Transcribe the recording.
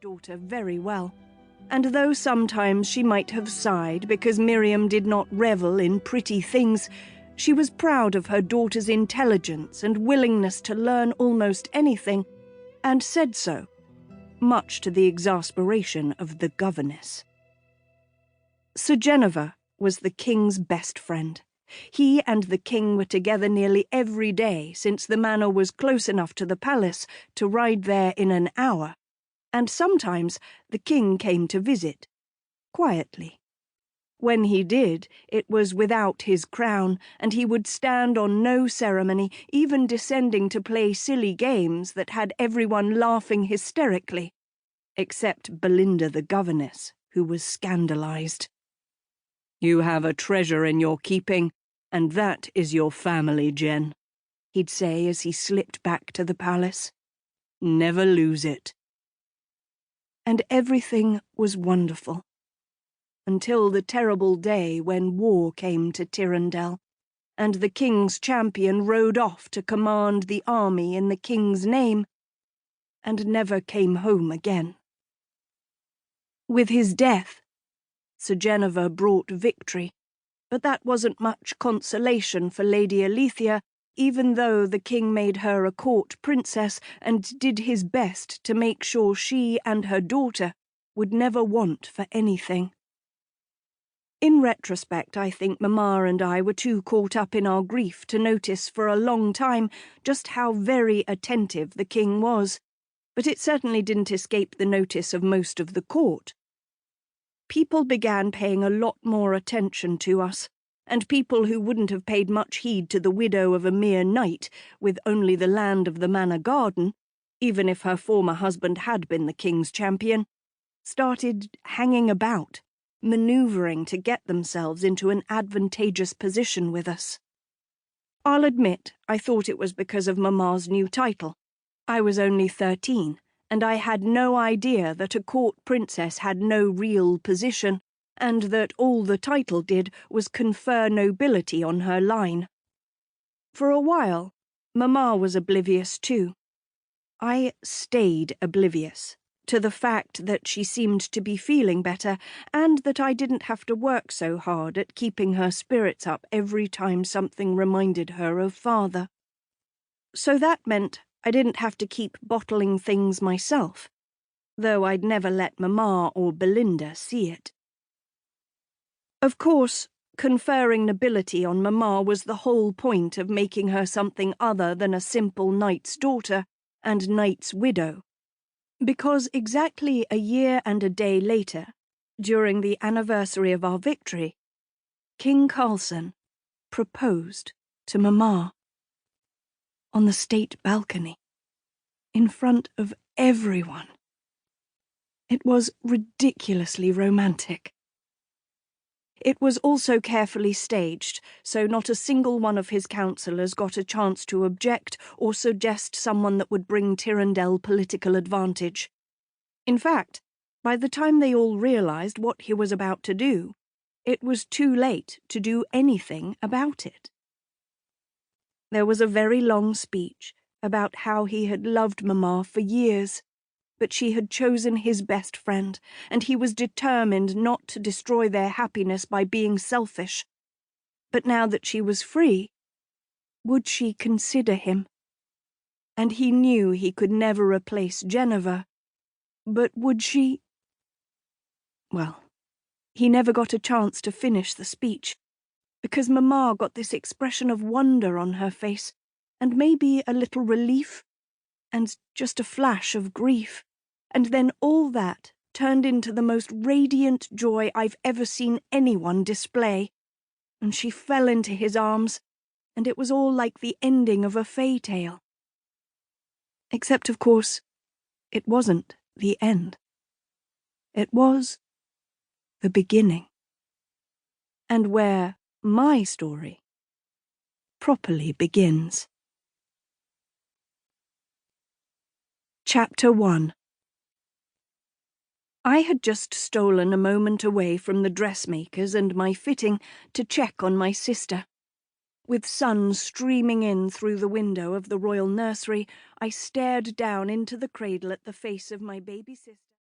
daughter very well, and though sometimes she might have sighed because Miriam did not revel in pretty things, she was proud of her daughter's intelligence and willingness to learn almost anything, and said so, much to the exasperation of the governess. Sir Jennifer was the king's best friend. He and the king were together nearly every day, since the manor was close enough to the palace to ride there in an hour, and sometimes the king came to visit, quietly. When he did, it was without his crown, and he would stand on no ceremony, even descending to play silly games that had everyone laughing hysterically, except Belinda the governess, who was scandalized. "You have a treasure in your keeping, and that is your family, Jen," he'd say as he slipped back to the palace. "Never lose it." And everything was wonderful, until the terrible day when war came to Tyrrendel, and the king's champion rode off to command the army in the king's name, and never came home again. With his death, Sir Jennifer brought victory, but that wasn't much consolation for Lady Alethea, even though the king made her a court princess and did his best to make sure she and her daughter would never want for anything. In retrospect, I think Mamma and I were too caught up in our grief to notice for a long time just how very attentive the king was, but it certainly didn't escape the notice of most of the court. People began paying a lot more attention to us, and people who wouldn't have paid much heed to the widow of a mere knight with only the land of the manor garden, even if her former husband had been the king's champion, started hanging about, manoeuvring to get themselves into an advantageous position with us. I'll admit I thought it was because of Mamma's new title. I was only 13, and I had no idea that a court princess had no real position, and that all the title did was confer nobility on her line. For a while, Mamma was oblivious too. I stayed oblivious to the fact that she seemed to be feeling better, and that I didn't have to work so hard at keeping her spirits up every time something reminded her of father. So that meant I didn't have to keep bottling things myself, though I'd never let Mamma or Belinda see it. Of course, conferring nobility on Mamma was the whole point of making her something other than a simple knight's daughter and knight's widow, because exactly a year and a day later, during the anniversary of our victory, King Carlson proposed to Mamma. On the state balcony, in front of everyone. It was ridiculously romantic. It was also carefully staged, so not a single one of his councillors got a chance to object or suggest someone that would bring Tyrrendel political advantage. In fact, by the time they all realised what he was about to do, it was too late to do anything about it. There was a very long speech about how he had loved Mamma for years, but she had chosen his best friend, and he was determined not to destroy their happiness by being selfish. But now that she was free, would she consider him? And he knew he could never replace Jennifer, but would she? Well, he never got a chance to finish the speech, because Mamma got this expression of wonder on her face, and maybe a little relief, and just a flash of grief, and then all that turned into the most radiant joy I've ever seen anyone display, and she fell into his arms, and it was all like the ending of a fairy tale. Except, of course, it wasn't the end. It was the beginning. And where my story properly begins. Chapter 1. I had just stolen a moment away from the dressmakers and my fitting to check on my sister. With sun streaming in through the window of the royal nursery, I stared down into the cradle at the face of my baby sister.